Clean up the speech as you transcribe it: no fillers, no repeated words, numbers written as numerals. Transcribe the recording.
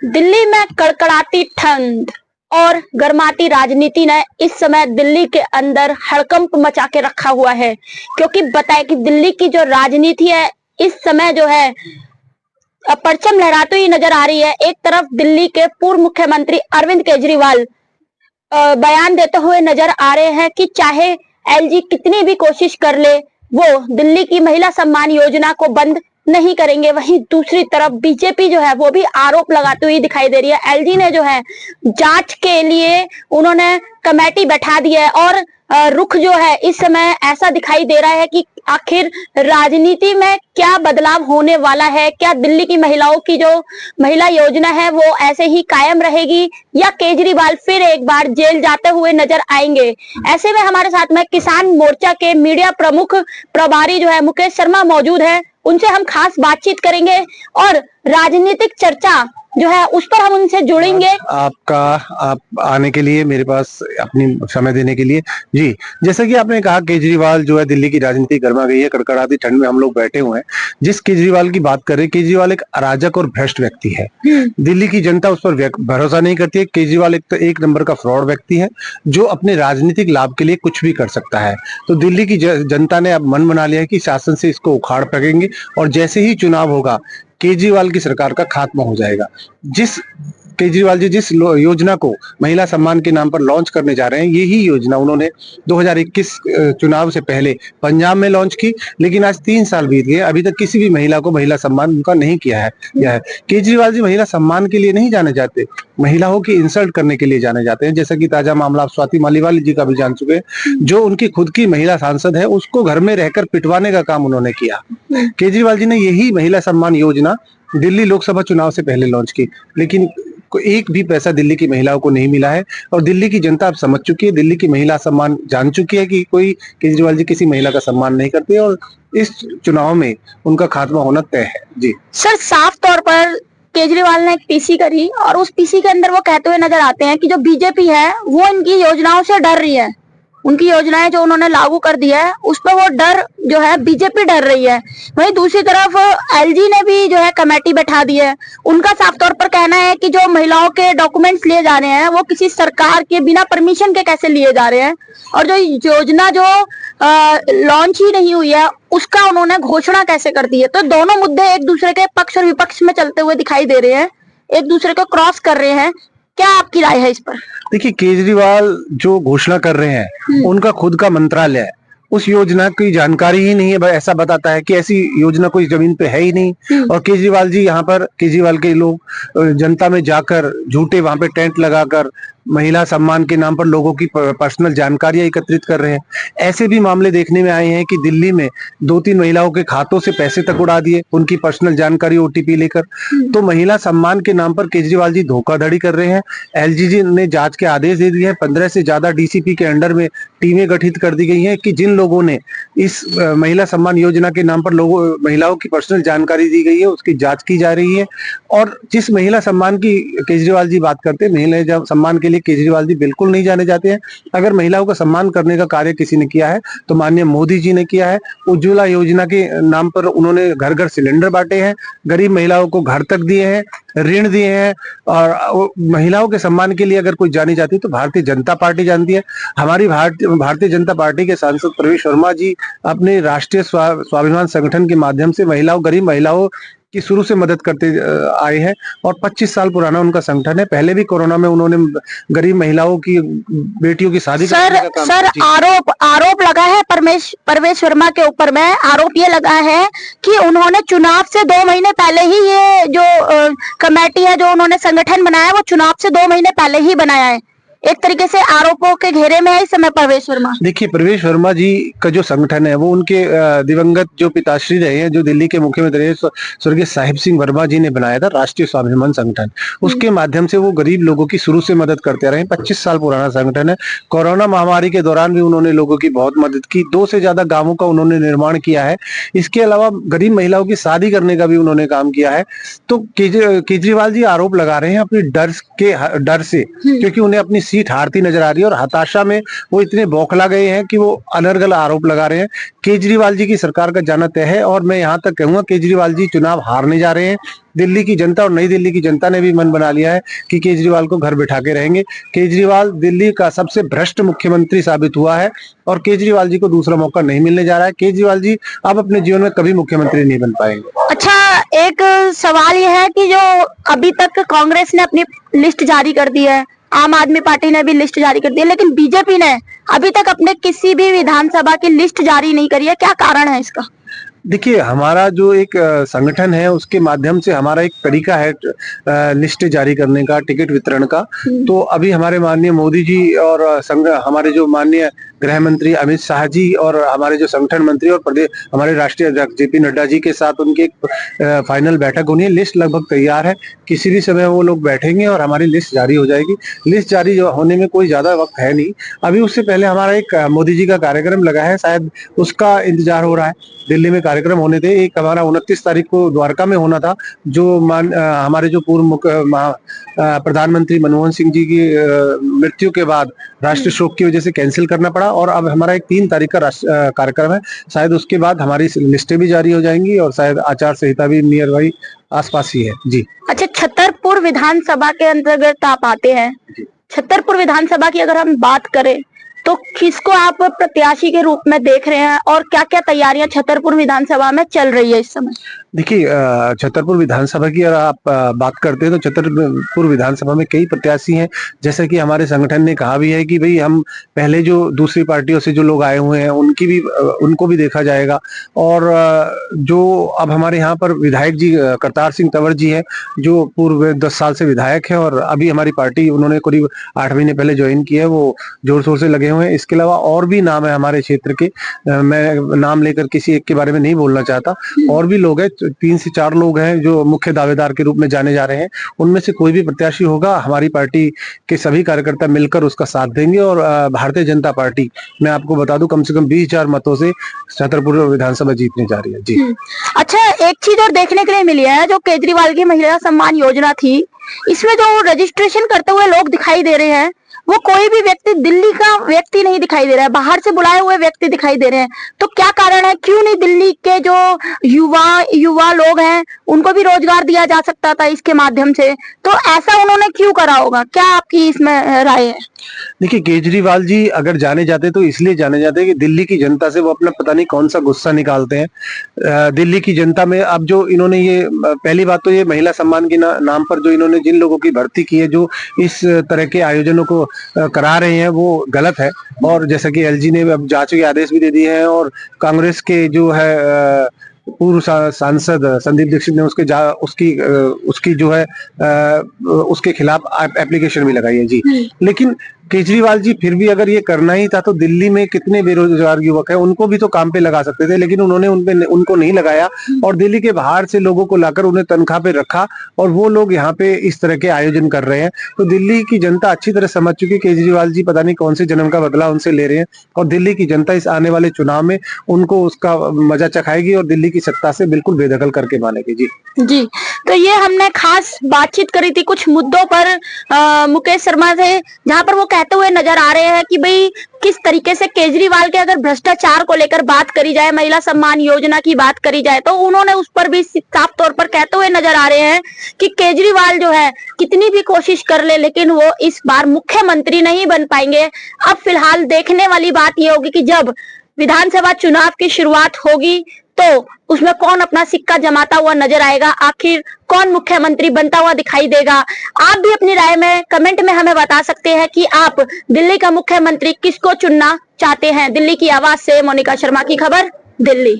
दिल्ली में कड़कड़ाती ठंड और गर्माती राजनीति ने इस समय दिल्ली के अंदर हड़कंप मचा के रखा हुआ है, क्योंकि बताए कि दिल्ली की जो राजनीति है इस समय जो है परचम लहराती हुई नजर आ रही है। एक तरफ दिल्ली के पूर्व मुख्यमंत्री अरविंद केजरीवाल बयान देते हुए नजर आ रहे हैं कि चाहे एलजी कितनी भी कोशिश कर ले, वो दिल्ली की महिला सम्मान योजना को बंद नहीं करेंगे। वहीं दूसरी तरफ बीजेपी जो है वो भी आरोप लगाती हुई दिखाई दे रही है। एलजी ने जो है जांच के लिए उन्होंने कमेटी बैठा दी है और रुख जो है इस समय ऐसा दिखाई दे रहा है कि आखिर राजनीति में क्या बदलाव होने वाला है। क्या दिल्ली की महिलाओं की जो महिला योजना है वो ऐसे ही कायम रहेगी या केजरीवाल फिर एक बार जेल जाते हुए नजर आएंगे। ऐसे में हमारे साथ में किसान मोर्चा के मीडिया प्रमुख प्रभारी जो है मुकेश शर्मा मौजूद है, उनसे हम खास बातचीत करेंगे और राजनीतिक चर्चा जो है उस पर हम उनसे जुड़ेंगे। आप आने के लिए, मेरे पास अपनी समय देने के लिए। जी, जैसा कि आपने कहा, केजरीवाल जो है दिल्ली की राजनीति गर्मा गई है, कड़कड़ाती ठंड में हम लोग बैठे हुए हैं। जिस केजरीवाल की बात कर रहे हैं, केजरीवाल एक अराजक और भ्रष्ट व्यक्ति है। दिल्ली की जनता उस पर भरोसा नहीं करती है। केजरीवाल एक नंबर का फ्रॉड व्यक्ति है जो अपने राजनीतिक लाभ के लिए कुछ भी कर सकता है। तो दिल्ली की जनता ने अब मन बना लिया है कि शासन से इसको उखाड़ फेंकेंगे और जैसे ही चुनाव होगा केजरीवाल की सरकार का खात्मा हो जाएगा। केजरीवाल जी जिस योजना को महिला सम्मान के नाम पर लॉन्च करने जा रहे हैं, यही योजना उन्होंने 2021 चुनाव से पहले पंजाब में लॉन्च की, लेकिन आज 3 साल बीत गए, अभी तक किसी भी महिला को महिला सम्मान उनका नहीं किया है। केजरीवाल जी महिला सम्मान के लिए नहीं जाने जाते, महिलाओं की इंसल्ट करने के लिए जाने जाते हैं। जैसा कि ताजा मामला आप स्वाति मालीवाल जी का भी जान चुके हैं, जो उनकी खुद की महिला सांसद है उसको घर में रहकर पिटवाने का काम उन्होंने किया। केजरीवाल जी ने यही महिला सम्मान योजना दिल्ली लोकसभा चुनाव से पहले लॉन्च की, लेकिन एक भी पैसा दिल्ली की महिलाओं को नहीं मिला है। और दिल्ली की जनता अब समझ चुकी है, दिल्ली की महिला सम्मान जान चुकी है कि कोई केजरीवाल जी किसी महिला का सम्मान नहीं करते और इस चुनाव में उनका खात्मा होना तय है। जी सर, साफ तौर पर केजरीवाल ने एक पीसी करी और उस पीसी के अंदर वो कहते हुए नजर आते हैं कि जो बीजेपी है वो इनकी योजनाओं से डर रही है। उनकी योजनाएं जो उन्होंने लागू कर दी है उस पर वो डर जो है बीजेपी डर रही है। वहीं दूसरी तरफ एलजी ने भी जो है कमेटी बैठा दी है। उनका साफ तौर पर कहना है कि जो महिलाओं के डॉक्यूमेंट्स लिए जा रहे हैं वो किसी सरकार के बिना परमिशन के कैसे लिए जा रहे हैं, और जो योजना जो लॉन्च ही नहीं हुई है उसका उन्होंने घोषणा कैसे कर दी है। तो दोनों मुद्दे एक दूसरे के पक्ष और विपक्ष में चलते हुए दिखाई दे रहे हैं, एक दूसरे को क्रॉस कर रहे हैं। क्या आपकी राय है इस पर? देखिए, केजरीवाल जो घोषणा कर रहे हैं उनका खुद का मंत्रालय है, उस योजना की जानकारी ही नहीं है। ऐसा बताता है कि ऐसी योजना कोई जमीन पे है ही नहीं। और केजरीवाल जी यहाँ पर, केजरीवाल के लोग जनता में जाकर झूठे वहां पे टेंट लगाकर महिला सम्मान के नाम पर लोगों की पर्सनल जानकारियां एकत्रित कर रहे हैं। ऐसे भी मामले देखने में आए हैं कि दिल्ली में 2-3 महिलाओं के खातों से पैसे तक उड़ा दिए, उनकी पर्सनल जानकारी ओटीपी लेकर। तो महिला सम्मान के नाम पर केजरीवाल जी धोखाधड़ी कर रहे हैं। एलजी ने जांच के आदेश दे दिए हैं। 15 से ज्यादा डीसीपी के अंडर में टीमें गठित कर दी गई हैं कि जिन लोगों ने इस महिला सम्मान योजना के नाम पर महिलाओं की पर्सनल जानकारी दी गई है उसकी जांच की जा रही है। और जिस महिला सम्मान की केजरीवाल जी बात करते हैं, महिला सम्मान के लिए केजरीवाल जी बिल्कुल नहीं जाने जाते हैं। अगर महिलाओं का सम्मान करने का कार्य किसी ने किया है तो माननीय मोदी जी ने किया है। उज्ज्वला योजना के नाम पर उन्होंने घर घर सिलेंडर बांटे हैं, गरीब महिलाओं को घर तक दिए हैं, ऋण दिए हैं। और महिलाओं के सम्मान के लिए अगर कोई जानी जाती है तो भारतीय जनता पार्टी जानती है। हमारी भारतीय जनता पार्टी के सांसद प्रवेश वर्मा जी अपने राष्ट्रीय स्वाभिमान संगठन के माध्यम से गरीब महिलाओं की शुरू से मदद करते आए हैं और 25 साल पुराना उनका संगठन है। पहले भी कोरोना में उन्होंने गरीब महिलाओं की बेटियों की शादी करने का काम सर, आरोप लगा है परवेश वर्मा के ऊपर में। आरोप ये लगा है कि उन्होंने चुनाव से 2 महीने पहले ही ये जो कमेटी है, जो उन्होंने संगठन बनाया है, वो चुनाव से 2 महीने पहले ही बनाया है। एक तरीके से आरोपों के घेरे में है इस समय प्रवेश वर्मा। देखिए, प्रवेश वर्मा जी का जो संगठन है वो उनके दिवंगत जो पिताश्री रहे हैं, जो दिल्ली के मुख्यमंत्री रहे स्वर्गीय साहिब सिंह वर्मा जी ने बनाया था राष्ट्रीय स्वाभिमान संगठन। उसके माध्यम से वो गरीब लोगों की शुरू से मदद करते रहे। 25 साल पुराना संगठन है। कोरोना महामारी के दौरान भी उन्होंने लोगों की बहुत मदद की। 2 से ज्यादा गांवों का उन्होंने निर्माण किया है। इसके अलावा गरीब महिलाओं की शादी करने का भी उन्होंने काम किया है। तो केजरीवाल जी आरोप लगा रहे हैं अपनी डर से, क्योंकि उन्हें अपनी सीट हारती नजर आ रही है और हताशा में वो इतने बौखला गए हैं कि वो अनर्गल आरोप लगा रहे हैं। केजरीवाल जी की सरकार का जाना तय है और मैं यहाँ तक कहूंगा केजरीवाल जी चुनाव हारने जा रहे हैं। दिल्ली की जनता और नई दिल्ली की जनता ने भी मन बना लिया है कि केजरीवाल को घर बिठा के रहेंगे। केजरीवाल दिल्ली का सबसे भ्रष्ट मुख्यमंत्री साबित हुआ है और केजरीवाल जी को दूसरा मौका नहीं मिलने जा रहा है। केजरीवाल जी अब अपने जीवन में कभी मुख्यमंत्री नहीं बन पाएंगे। अच्छा, एक सवाल यह है कि जो अभी तक कांग्रेस ने अपनी लिस्ट जारी कर दी है, आम आदमी पार्टी ने भी लिस्ट जारी कर दी है, लेकिन बीजेपी ने अभी तक अपने किसी भी विधानसभा की लिस्ट जारी नहीं करी है। क्या कारण है इसका? देखिए, हमारा जो एक संगठन है उसके माध्यम से हमारा एक तरीका है लिस्ट जारी करने का, टिकट वितरण का। तो अभी हमारे माननीय मोदी जी और हमारे जो माननीय गृह मंत्री अमित शाह जी और हमारे जो संगठन मंत्री और प्रदेश हमारे राष्ट्रीय अध्यक्ष जेपी नड्डा जी के साथ उनकी एक फाइनल बैठक होनी है। लिस्ट लगभग तैयार है, किसी भी समय वो लोग बैठेंगे और हमारी लिस्ट जारी हो जाएगी। लिस्ट जारी होने में कोई ज्यादा वक्त है नहीं। अभी उससे पहले हमारा एक मोदी जी का कार्यक्रम लगा है, शायद उसका इंतजार हो रहा है। दिल्ली में कार्यक्रम होने थे, एक हमारा 29 तारीख को द्वारका में होना था, जो हमारे जो पूर्व प्रधानमंत्री मनमोहन सिंह जी की मृत्यु के बाद राष्ट्रीय शोक की वजह से कैंसिल करना पड़ा और अब हमारा एक 3 तारीख का कार्यक्रम है। शायद उसके बाद हमारी लिस्टें भी जारी हो जाएंगी और शायद आचार संहिता भी नियर बाई आसपास ही है जी। अच्छा, छतरपुर विधानसभा के अंतर्गत आप आते हैं। छतरपुर विधानसभा की अगर हम बात करें तो किसको आप प्रत्याशी के रूप में देख रहे हैं और क्या क्या तैयारियां छतरपुर विधानसभा में चल रही है इस समय? देखिए, छतरपुर विधानसभा की अगर आप बात करते हैं तो छतरपुर विधानसभा में कई प्रत्याशी हैं। जैसा कि हमारे संगठन ने कहा भी है कि भाई हम पहले जो दूसरी पार्टियों से जो लोग आए हुए हैं उनको भी देखा जाएगा। और जो अब हमारे यहाँ पर विधायक जी करतार सिंह तंवर जी हैं, जो पूर्व 10 साल से विधायक है और अभी हमारी पार्टी उन्होंने करीब 8 महीने पहले ज्वाइन की है, वो जोर शोर से लगे हुए हैं। इसके अलावा और भी नाम है हमारे क्षेत्र के, मैं नाम लेकर किसी एक के बारे में नहीं बोलना चाहता। और भी लोग हैं, 3 से 4 लोग हैं जो मुख्य दावेदार के रूप में जाने जा रहे हैं। उनमें से कोई भी प्रत्याशी होगा, हमारी पार्टी के सभी कार्यकर्ता मिलकर उसका साथ देंगे और भारतीय जनता पार्टी, मैं आपको बता दूं, कम से कम 20,000 मतों से छतरपुर विधानसभा जीतने जा रही है जी। अच्छा, एक चीज और देखने के लिए मिली है, जो केजरीवाल की महिला सम्मान योजना थी, इसमें जो रजिस्ट्रेशन करते हुए लोग दिखाई दे रहे हैं वो कोई भी व्यक्ति दिल्ली का व्यक्ति नहीं दिखाई दे रहा है, बाहर से बुलाए हुए व्यक्ति दिखाई दे रहे हैं। तो क्या कारण है, क्यों नहीं दिल्ली के जो युवा लोग हैं उनको भी रोजगार दिया जा सकता था इसके माध्यम से? तो ऐसा उन्होंने क्यों करा होगा? क्या आपकी इसमें राय है? देखिए, केजरीवाल जी अगर जाने जाते तो इसलिए जाने जाते हैं कि दिल्ली की जनता से वो अपना पता नहीं कौन सा गुस्सा निकालते हैं। दिल्ली की जनता में अब जो इन्होंने ये पहली बात तो ये महिला सम्मान के नाम पर जो इन्होंने जिन लोगों की भर्ती की है, जो इस तरह के आयोजनों को करा रहे हैं, वो गलत है। और जैसा कि एलजी ने अब जांच के आदेश भी दे दिए हैं और कांग्रेस के जो है पूर्व सांसद संदीप दीक्षित ने उसकी जो है उसके खिलाफ एप्लीकेशन भी लगाई है जी। लेकिन केजरीवाल जी फिर भी अगर ये करना ही था तो दिल्ली में कितने बेरोजगार युवक हैं, उनको भी तो काम पे लगा सकते थे, लेकिन उन्होंने उनको नहीं लगाया और दिल्ली के बाहर से लोगों को लाकर उन्हें तनख्वाह पे रखा और वो लोग यहाँ पे इस तरह के आयोजन कर रहे हैं। तो दिल्ली की जनता अच्छी तरह समझ चुकी है केजरीवाल जी पता नहीं कौन से जन्म का बदला उनसे ले रहे हैं और दिल्ली की जनता इस आने वाले चुनाव में उनको उसका मजा चखाएगी और दिल्ली की सत्ता से बिल्कुल बेदखल करके मानेगी जी। जी, तो ये हमने खास बातचीत करी थी कुछ मुद्दों पर मुकेश शर्मा से, जहां पर वो कहते हुए नजर आ रहे हैं कि भाई किस तरीके से केजरीवाल के अगर भ्रष्टाचार को लेकर बात करी जाए, महिला सम्मान योजना की बात करी जाए, तो उन्होंने उस पर भी साफ तौर पर कहते हुए नजर आ रहे हैं कि केजरीवाल जो है कितनी भी कोशिश कर ले लेकिन वो इस बार मुख्यमंत्री नहीं बन पाएंगे। अब फिलहाल देखने वाली बात ये होगी कि जब विधानसभा चुनाव की शुरुआत होगी तो उसमें कौन अपना सिक्का जमाता हुआ नजर आएगा, आखिर कौन मुख्यमंत्री बनता हुआ दिखाई देगा। आप भी अपनी राय में कमेंट में हमें बता सकते हैं कि आप दिल्ली का मुख्यमंत्री किसको चुनना चाहते हैं। दिल्ली की आवाज से मोनिका शर्मा की खबर, दिल्ली।